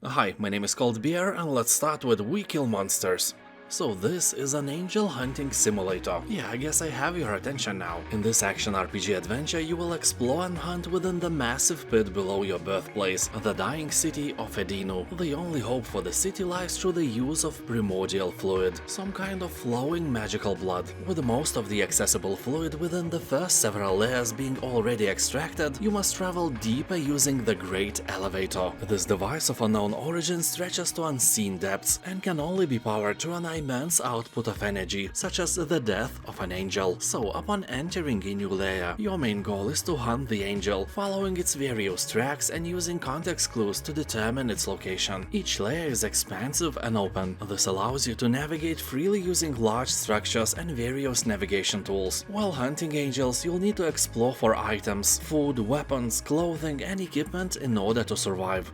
Hi, my name is Cold Beer and let's start with We Kill Monsters. So this is an angel hunting simulator. Yeah, I guess I have your attention now. In this action RPG adventure you will explore and hunt within the massive pit below your birthplace, the dying city of Edinu. The only hope for the city lies through the use of primordial fluid, some kind of flowing magical blood. With most of the accessible fluid within the first several layers being already extracted, you must travel deeper using the Great Elevator. This device of unknown origin stretches to unseen depths and can only be powered through an immense output of energy, such as the death of an angel. So upon entering a new layer, your main goal is to hunt the angel, following its various tracks and using context clues to determine its location. Each layer is expansive and open. This allows you to navigate freely using large structures and various navigation tools. While hunting angels, you'll need to explore for items, food, weapons, clothing and equipment in order to survive.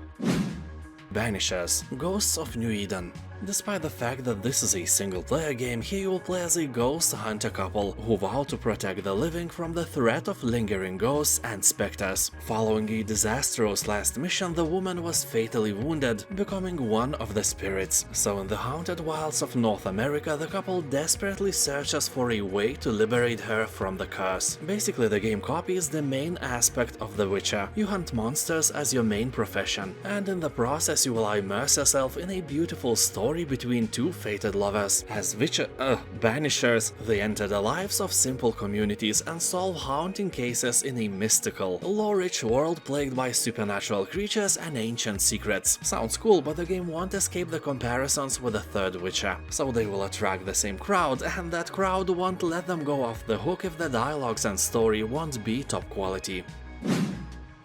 Banishers, Ghosts of New Eden. Despite the fact that this is a single-player game, here you will play as a ghost hunter couple who vow to protect the living from the threat of lingering ghosts and specters. Following a disastrous last mission, the woman was fatally wounded, becoming one of the spirits. So in the haunted wilds of North America, the couple desperately searches for a way to liberate her from the curse. Basically, the game copies the main aspect of The Witcher. You hunt monsters as your main profession, and in the process you will immerse yourself in a beautiful story between two fated lovers. As Banishers, they enter the lives of simple communities and solve haunting cases in a mystical, lore-rich world plagued by supernatural creatures and ancient secrets. Sounds cool, but the game won't escape the comparisons with the third Witcher. So they will attract the same crowd, and that crowd won't let them go off the hook if the dialogues and story won't be top quality.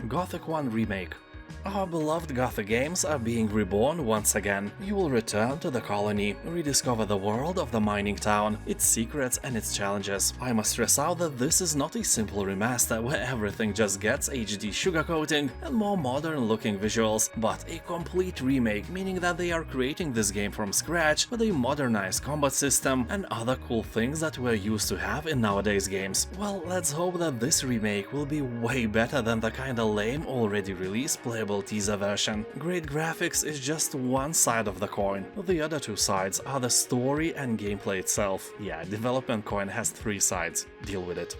Gothic 1 Remake. Our beloved Gothic games are being reborn once again. You will return to the colony, rediscover the world of the mining town, its secrets and its challenges. I must stress out that this is not a simple remaster where everything just gets HD sugarcoating and more modern looking visuals, but a complete remake, meaning that they are creating this game from scratch with a modernized combat system and other cool things that we're used to have in nowadays games. Well, let's hope that this remake will be way better than the kinda lame already released playable teaser version. Great graphics is just one side of the coin. The other two sides are the story and gameplay itself. Yeah, development coin has three sides. Deal with it.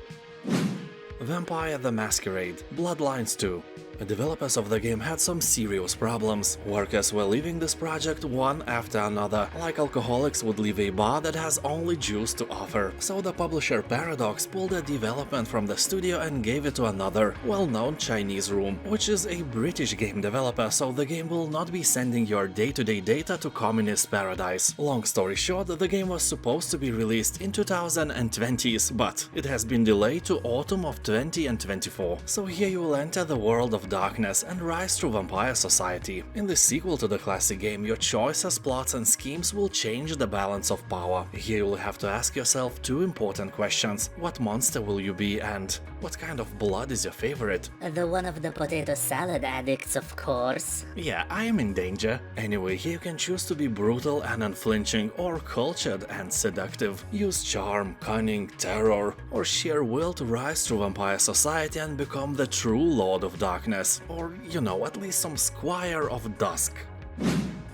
Vampire the Masquerade, Bloodlines 2. The developers of the game had some serious problems. Workers were leaving this project one after another, like alcoholics would leave a bar that has only juice to offer. So the publisher Paradox pulled the development from the studio and gave it to another, well-known Chinese room, which is a British game developer, so the game will not be sending your day-to-day data to communist paradise. Long story short, the game was supposed to be released in 2020s, but it has been delayed to autumn of 2024. So here you will enter the world of darkness and rise through vampire society. In the sequel to the classic game, your choices, plots and schemes will change the balance of power. Here you will have to ask yourself two important questions. What monster will you be and what kind of blood is your favorite? The one of the potato salad addicts, of course. Yeah, I am in danger. Anyway, here you can choose to be brutal and unflinching or cultured and seductive. Use charm, cunning, terror or sheer will to rise through vampire society and become the true Lord of Darkness. Or, you know, at least some Squire of Dusk.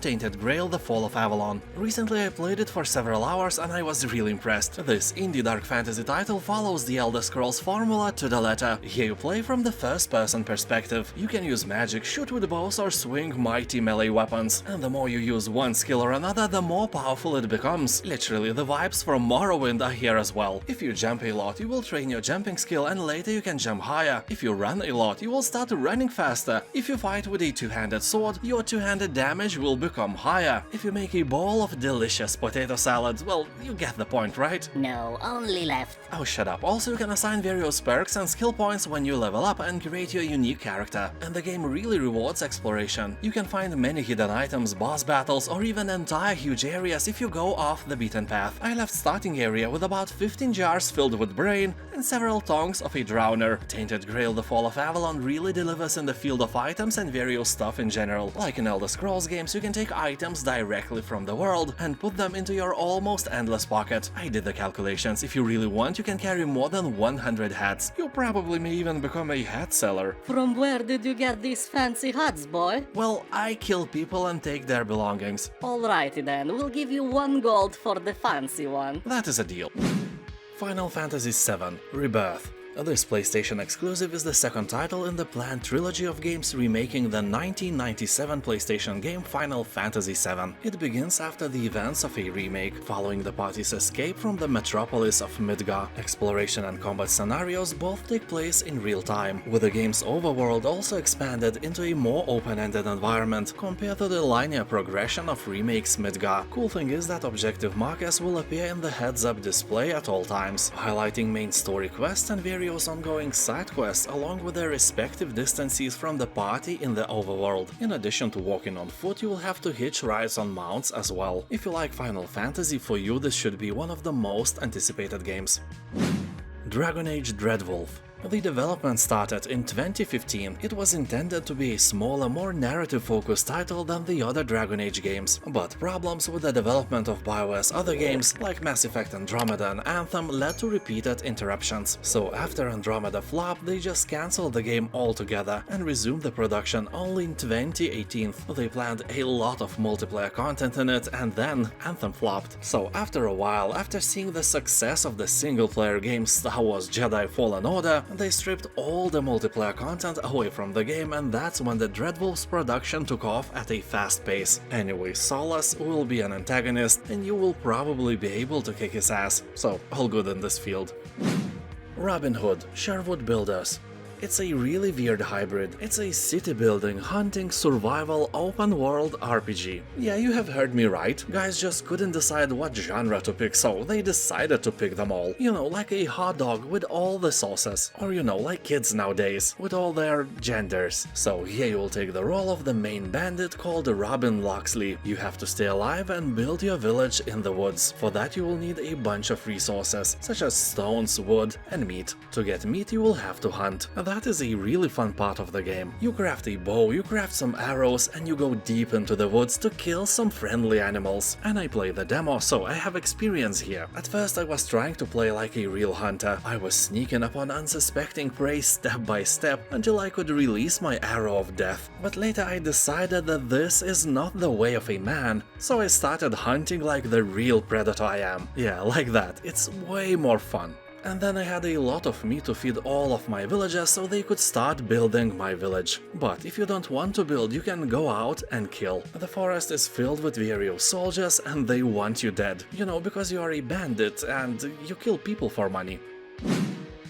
Tainted Grail, The Fall of Avalon. Recently I played it for several hours and I was really impressed. This indie dark fantasy title follows the Elder Scrolls formula to the letter. Here you play from the first-person perspective. You can use magic, shoot with bows or swing mighty melee weapons. And the more you use one skill or another, the more powerful it becomes. Literally, the vibes from Morrowind are here as well. If you jump a lot, you will train your jumping skill and later you can jump higher. If you run a lot, you will start running faster. If you fight with a two-handed sword, your two-handed damage will become higher. If you make a bowl of delicious potato salad, well, you get the point, right? No, only left. Oh, shut up. Also, you can assign various perks and skill points when you level up and create your unique character. And the game really rewards exploration. You can find many hidden items, boss battles, or even entire huge areas if you go off the beaten path. I left starting area with about 15 jars filled with brain and several tongs of a drowner. Tainted Grail, The Fall of Avalon really delivers in the field of items and various stuff in general. Like in Elder Scrolls games, you can take take items directly from the world and put them into your almost endless pocket. I did the calculations. If you really want, you can carry more than 100 hats. You probably may even become a hat seller. From where did you get these fancy hats, boy? Well, I kill people and take their belongings. Alrighty then, we'll give you 1 gold for the fancy one. That is a deal. Final Fantasy VII Rebirth. This PlayStation exclusive is the second title in the planned trilogy of games remaking the 1997 PlayStation game Final Fantasy VII. It begins after the events of a remake, following the party's escape from the metropolis of Midgar. Exploration and combat scenarios both take place in real time, with the game's overworld also expanded into a more open-ended environment compared to the linear progression of Remake's Midgar. Cool thing is that objective markers will appear in the heads-up display at all times, highlighting main story quests and various ongoing side quests along with their respective distances from the party in the overworld. In addition to walking on foot, you will have to hitch rides on mounts as well. If you like Final Fantasy, for you this should be one of the most anticipated games. Dragon Age Dreadwolf. The development started in 2015. It was intended to be a smaller, more narrative-focused title than the other Dragon Age games, but problems with the development of BioWare's other games, like Mass Effect Andromeda and Anthem, led to repeated interruptions. So after Andromeda flopped, they just cancelled the game altogether and resumed the production only in 2018. They planned a lot of multiplayer content in it, and then Anthem flopped. So after a while, after seeing the success of the single-player game Star Wars Jedi Fallen Order, they stripped all the multiplayer content away from the game, and that's when the Dreadwolf's production took off at a fast pace. Anyway, Solas will be an antagonist, and you will probably be able to kick his ass, so all good in this field. Robin Hood, Sherwood Builders. It's a really weird hybrid. It's a city-building, hunting, survival, open-world RPG. Yeah, you have heard me right. Guys just couldn't decide what genre to pick, so they decided to pick them all. You know, like a hot dog with all the sauces. Or you know, like kids nowadays, with all their genders. So here you will take the role of the main bandit called Robin Locksley. You have to stay alive and build your village in the woods. For that you will need a bunch of resources, such as stones, wood, and meat. To get meat you will have to hunt. That is a really fun part of the game. You craft a bow, you craft some arrows, and you go deep into the woods to kill some friendly animals. And I played the demo, so I have experience here. At first I was trying to play like a real hunter. I was sneaking upon unsuspecting prey step by step until I could release my arrow of death. But later I decided that this is not the way of a man, so I started hunting like the real predator I am. Yeah, like that. It's way more fun. And then I had a lot of meat to feed all of my villagers so they could start building my village. But if you don't want to build, you can go out and kill. The forest is filled with various soldiers and they want you dead. You know, because you are a bandit and you kill people for money.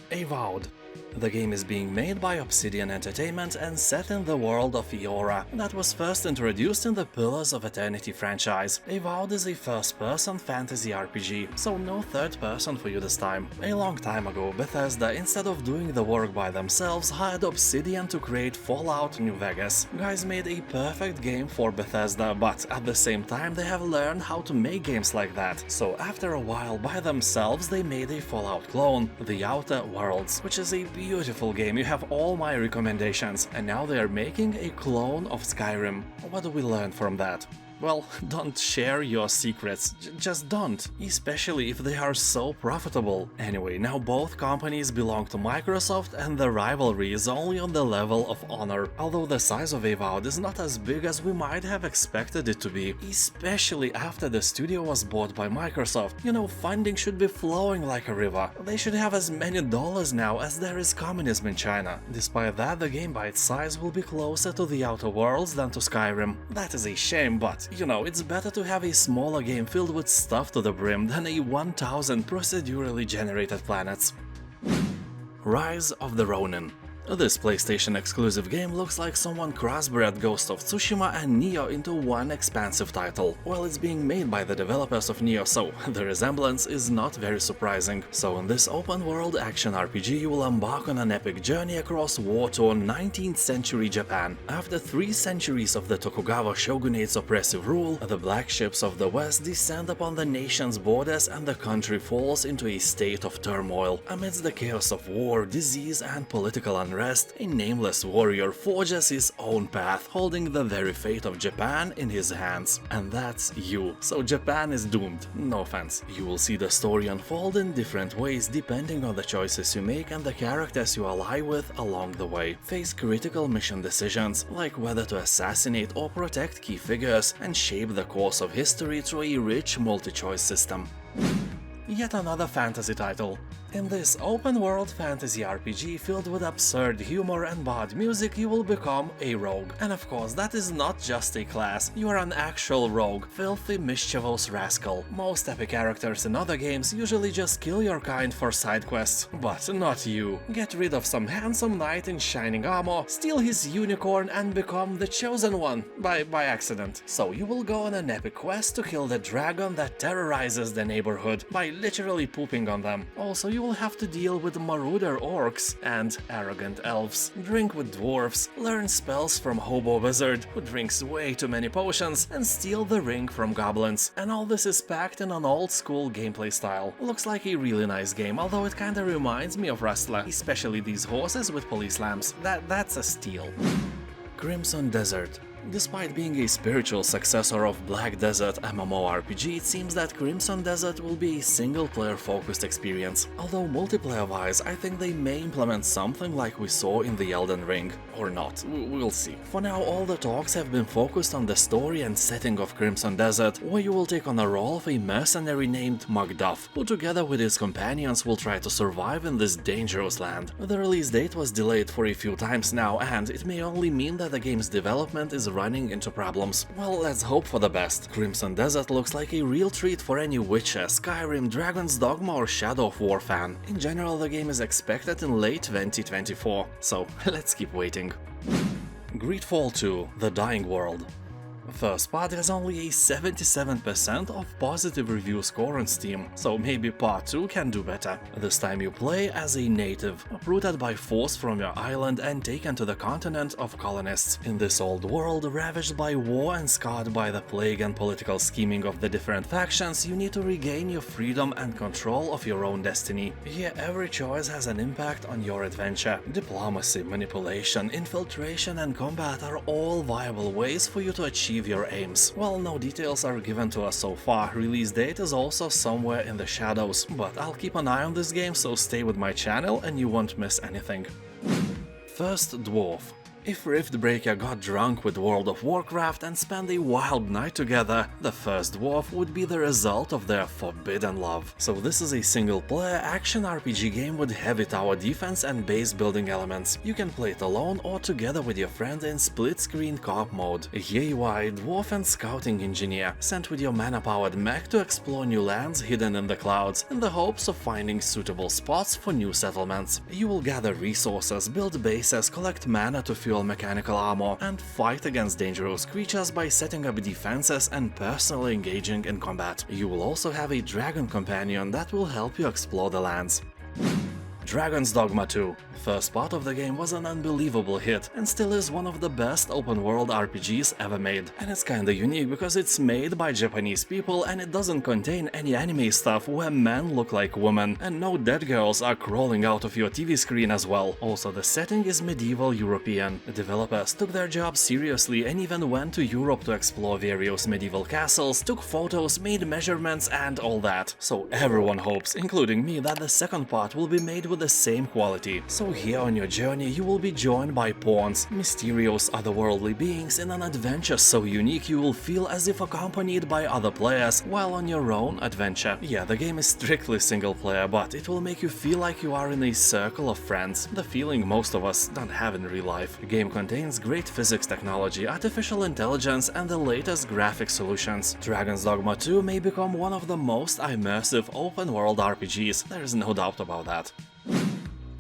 Avowed. The game is being made by Obsidian Entertainment and set in the world of Eora that was first introduced in the Pillars of Eternity franchise. Avowed is a first-person fantasy RPG, so no third person for you this time. A long time ago, Bethesda, instead of doing the work by themselves, hired Obsidian to create Fallout New Vegas. Guys made a perfect game for Bethesda, but at the same time they have learned how to make games like that. So after a while, by themselves, they made a Fallout clone, The Outer Worlds, which is a beautiful game. You have all my recommendations, and now they are making a clone of Skyrim. What do we learn from that? Well, don't share your secrets, just don't, especially if they are so profitable. Anyway, now both companies belong to Microsoft and the rivalry is only on the level of honor, although the size of Avowed is not as big as we might have expected it to be, especially after the studio was bought by Microsoft. You know, funding should be flowing like a river. They should have as many dollars now as there is communism in China. Despite that, the game by its size will be closer to The Outer Worlds than to Skyrim. That is a shame, but you know, it's better to have a smaller game filled with stuff to the brim than a 1000 procedurally generated planets. Rise of the Ronin. This PlayStation exclusive game looks like someone crossbred Ghost of Tsushima and Nioh into one expansive title. Well, it's being made by the developers of Nioh, so the resemblance is not very surprising. So in this open-world action RPG you will embark on an epic journey across war-torn 19th century Japan. After 3 centuries of the Tokugawa shogunate's oppressive rule, the black ships of the West descend upon the nation's borders and the country falls into a state of turmoil. Amidst the chaos of war, disease and political unrest, rest, a nameless warrior forges his own path, holding the very fate of Japan in his hands. And that's you. So Japan is doomed, no offense. You will see the story unfold in different ways depending on the choices you make and the characters you ally with along the way. Face critical mission decisions, like whether to assassinate or protect key figures, and shape the course of history through a rich multi-choice system. Yet another fantasy title. In this open-world fantasy RPG filled with absurd humor and bad music, you will become a rogue. And of course, that is not just a class, you are an actual rogue, filthy, mischievous rascal. Most epic characters in other games usually just kill your kind for side quests, but not you. Get rid of some handsome knight in shining armor, steal his unicorn and become the chosen one, by accident. So you will go on an epic quest to kill the dragon that terrorizes the neighborhood, by literally pooping on them. Also, you will have to deal with marauder orcs and arrogant elves, drink with dwarfs, learn spells from hobo wizard who drinks way too many potions, and steal the ring from goblins. And all this is packed in an old school gameplay style. Looks like a really nice game, although it kinda reminds me of Rustler, especially these horses with police lamps. That's a steal. Crimson Desert. Despite being a spiritual successor of Black Desert MMORPG, it seems that Crimson Desert will be a single-player focused experience. Although multiplayer-wise, I think they may implement something like we saw in the Elden Ring. Or not, we'll see. For now, all the talks have been focused on the story and setting of Crimson Desert, where you will take on the role of a mercenary named Macduff, who together with his companions will try to survive in this dangerous land. The release date was delayed for a few times now, and it may only mean that the game's development is running into problems. Well, let's hope for the best. Crimson Desert looks like a real treat for any Witcher, Skyrim, Dragon's Dogma or Shadow of War fan. In general, the game is expected in late 2024, so let's keep waiting. Greedfall 2: The Dying World. First part has only a 77% of positive review score on Steam, so maybe part 2 can do better. This time you play as a native, uprooted by force from your island and taken to the continent of colonists. In this old world, ravaged by war and scarred by the plague and political scheming of the different factions, you need to regain your freedom and control of your own destiny. Here every choice has an impact on your adventure. Diplomacy, manipulation, infiltration and combat are all viable ways for you to achieve your aims. While no details are given to us so far, release date is also somewhere in the shadows, but I'll keep an eye on this game, so stay with my channel and you won't miss anything. First Dwarf. If Riftbreaker got drunk with World of Warcraft and spent a wild night together, the first Dwarf would be the result of their forbidden love. So this is a single-player action RPG game with heavy tower defense and base building elements. You can play it alone or together with your friend in split-screen co-op mode. Here you are, a dwarf and scouting engineer, sent with your mana-powered mech to explore new lands hidden in the clouds, in the hopes of finding suitable spots for new settlements. You will gather resources, build bases, collect mana to fuel mechanical armor, and fight against dangerous creatures by setting up defenses and personally engaging in combat. You will also have a dragon companion that will help you explore the lands. Dragon's Dogma 2. First part of the game was an unbelievable hit and still is one of the best open-world RPGs ever made. And it's kinda unique because it's made by Japanese people and it doesn't contain any anime stuff where men look like women, and no dead girls are crawling out of your TV screen as well. Also, the setting is medieval European. The developers took their job seriously and even went to Europe to explore various medieval castles, took photos, made measurements and all that. So everyone hopes, including me, that the second part will be made with the same quality. So here on your journey you will be joined by pawns, mysterious otherworldly beings in an adventure so unique you will feel as if accompanied by other players while on your own adventure. Yeah, the game is strictly single player, but it will make you feel like you are in a circle of friends, the feeling most of us don't have in real life. The game contains great physics technology, artificial intelligence and the latest graphic solutions. Dragon's Dogma 2 may become one of the most immersive open-world RPGs, there is no doubt about that.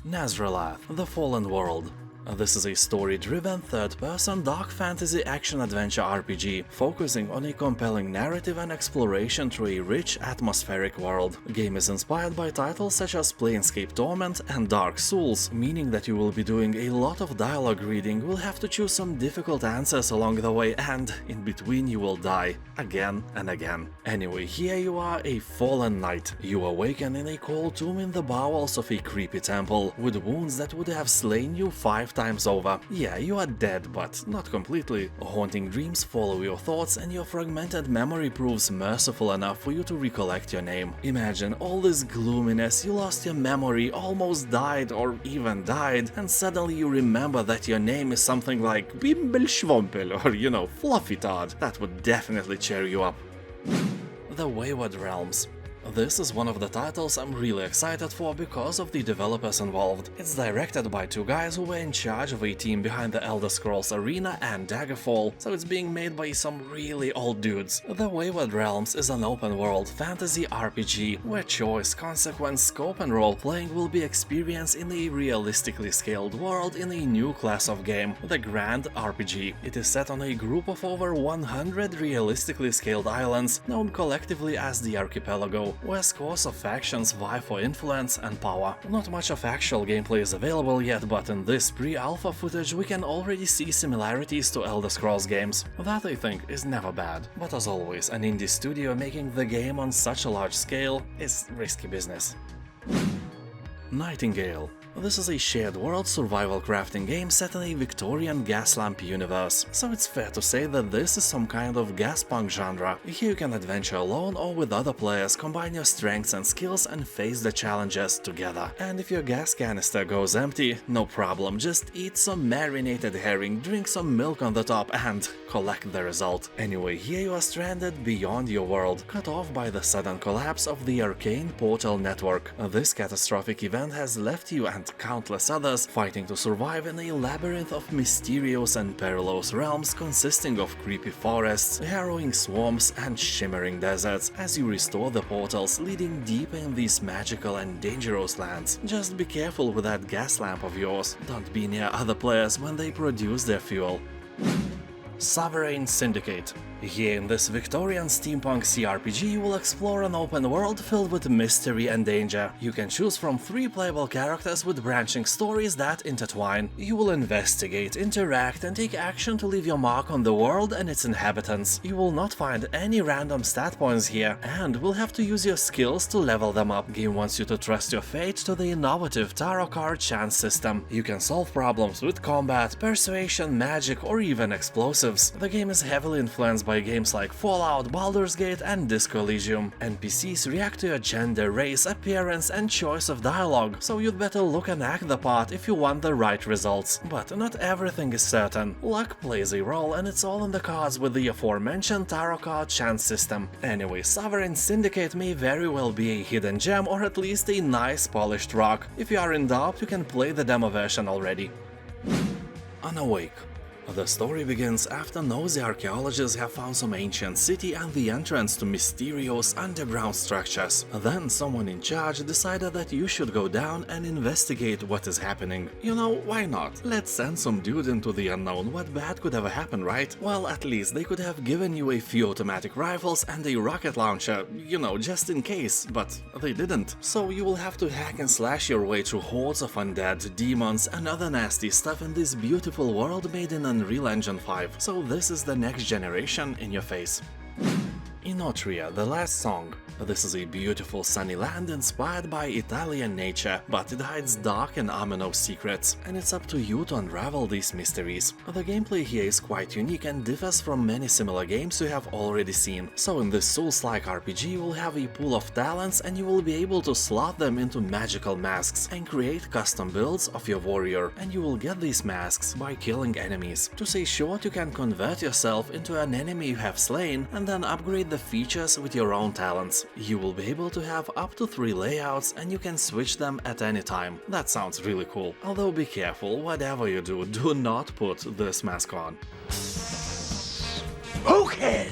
Nazralath: The Fallen World. This is a story-driven, third-person dark fantasy action-adventure RPG, focusing on a compelling narrative and exploration through a rich, atmospheric world. The game is inspired by titles such as Planescape Torment and Dark Souls, meaning that you will be doing a lot of dialogue reading, will have to choose some difficult answers along the way, and in between you will die, again and again. Anyway, here you are, a fallen knight. You awaken in a cold tomb in the bowels of a creepy temple, with wounds that would have slain you 5 times over. Yeah, you are dead, but not completely. Haunting dreams follow your thoughts, and your fragmented memory proves merciful enough for you to recollect your name. Imagine all this gloominess, you lost your memory, almost died or even died, and suddenly you remember that your name is something like Bimbelschwompel or, you know, Fluffy Todd. That would definitely cheer you up. The Wayward Realms. This is one of the titles I'm really excited for because of the developers involved. It's directed by 2 guys who were in charge of a team behind the Elder Scrolls Arena and Daggerfall, so it's being made by some really old dudes. The Wayward Realms is an open-world fantasy RPG where choice, consequence, scope and role-playing will be experienced in a realistically scaled world in a new class of game, the Grand RPG. It is set on a group of over 100 realistically scaled islands, known collectively as the Archipelago, where scores of factions vie for influence and power. Not much of actual gameplay is available yet, but in this pre-alpha footage we can already see similarities to Elder Scrolls games. That, I think, is never bad. But as always, an indie studio making the game on such a large scale is risky business. Nightingale. This is a shared world survival crafting game set in a Victorian gas lamp universe, so it's fair to say that this is some kind of gas punk genre. Here you can adventure alone or with other players, combine your strengths and skills and face the challenges together. And if your gas canister goes empty, no problem, just eat some marinated herring, drink some milk on the top and collect the result. Anyway, here you are stranded beyond your world, cut off by the sudden collapse of the arcane portal network. This catastrophic event has left you and countless others fighting to survive in a labyrinth of mysterious and perilous realms consisting of creepy forests, harrowing swamps and shimmering deserts as you restore the portals leading deep in these magical and dangerous lands. Just be careful with that gas lamp of yours, don't be near other players when they produce their fuel. Sovereign Syndicate. Here in this Victorian steampunk CRPG you will explore an open world filled with mystery and danger. You can choose from 3 playable characters with branching stories that intertwine. You will investigate, interact and take action to leave your mark on the world and its inhabitants. You will not find any random stat points here and will have to use your skills to level them up. Game wants you to trust your fate to the innovative tarot card chance system. You can solve problems with combat, persuasion, magic or even explosives. The game is heavily influenced by games like Fallout, Baldur's Gate and Disco Elysium. NPCs react to your gender, race, appearance and choice of dialogue, so you'd better look and act the part if you want the right results. But not everything is certain. Luck plays a role and it's all in the cards with the aforementioned tarot card chance system. Anyway, Sovereign Syndicate may very well be a hidden gem or at least a nice polished rock. If you are in doubt, you can play the demo version already. Unawake. The story begins after nosy archaeologists have found some ancient city and the entrance to mysterious underground structures. Then someone in charge decided that you should go down and investigate what is happening. You know, why not? Let's send some dude into the unknown, what bad could ever happen, right? Well, at least they could have given you a few automatic rifles and a rocket launcher, you know, just in case, but they didn't. So you will have to hack and slash your way through hordes of undead, demons and other nasty stuff in this beautiful world made in Unreal Engine 5, so this is the next generation in your face. Enotria, the last song. This is a beautiful sunny land inspired by Italian nature, but it hides dark and ominous secrets, and it's up to you to unravel these mysteries. The gameplay here is quite unique and differs from many similar games you have already seen. So in this Souls-like RPG you will have a pool of talents and you will be able to slot them into magical masks and create custom builds of your warrior, and you will get these masks by killing enemies. To say short, you can convert yourself into an enemy you have slain and then upgrade the features with your own talents. You will be able to have up to 3 layouts and you can switch them at any time. That sounds really cool. Although be careful, whatever you do, do not put this mask on. Okay.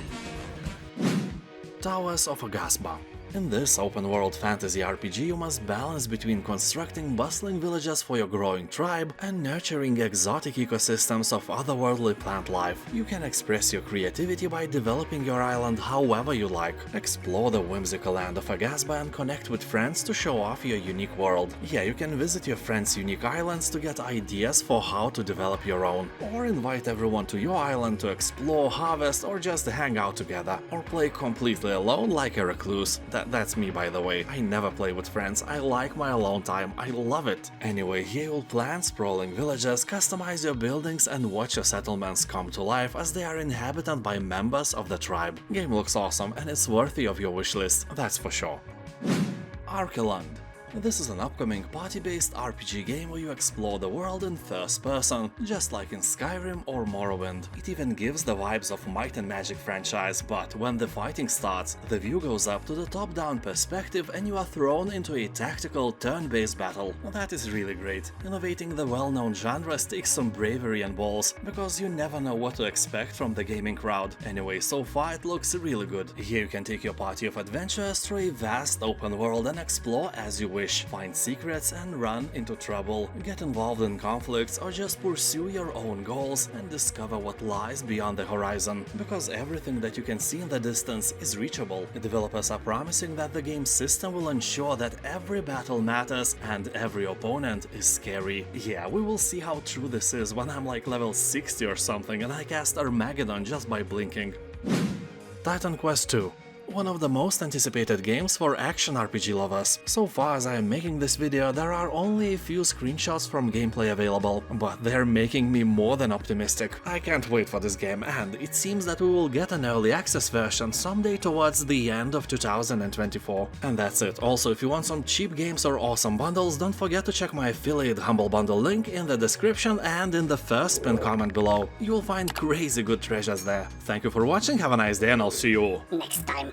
Towers of Aghasba. In this open-world fantasy RPG, you must balance between constructing bustling villages for your growing tribe and nurturing exotic ecosystems of otherworldly plant life. You can express your creativity by developing your island however you like. Explore the whimsical land of Aghasba and connect with friends to show off your unique world. Yeah, you can visit your friends' unique islands to get ideas for how to develop your own. Or invite everyone to your island to explore, harvest, or just hang out together. Or play completely alone like a recluse. That's me, by the way. I never play with friends. I like my alone time. I love it. Anyway, here you'll plan sprawling villages, customize your buildings, and watch your settlements come to life as they are inhabited by members of the tribe. Game looks awesome and it's worthy of your wishlist, that's for sure. Archaelund. This is an upcoming party-based RPG game where you explore the world in first person, just like in Skyrim or Morrowind. It even gives the vibes of Might and Magic franchise, but when the fighting starts, the view goes up to the top-down perspective and you are thrown into a tactical, turn-based battle. That is really great. Innovating the well-known genres takes some bravery and balls, because you never know what to expect from the gaming crowd. Anyway, so far it looks really good. Here you can take your party of adventurers through a vast open world and explore as you wish. Find secrets and run into trouble, get involved in conflicts, or just pursue your own goals and discover what lies beyond the horizon. Because everything that you can see in the distance is reachable. The developers are promising that the game's system will ensure that every battle matters and every opponent is scary. Yeah, we will see how true this is when I'm like level 60 or something and I cast Armageddon just by blinking. Titan Quest II. One of the most anticipated games for action RPG lovers. So far as I am making this video, there are only a few screenshots from gameplay available, but they're making me more than optimistic. I can't wait for this game, and it seems that we will get an early access version someday towards the end of 2024. And that's it. Also, if you want some cheap games or awesome bundles, don't forget to check my affiliate Humble Bundle link in the description and in the first pinned comment below. You will find crazy good treasures there. Thank you for watching, have a nice day, and I'll see you Next time.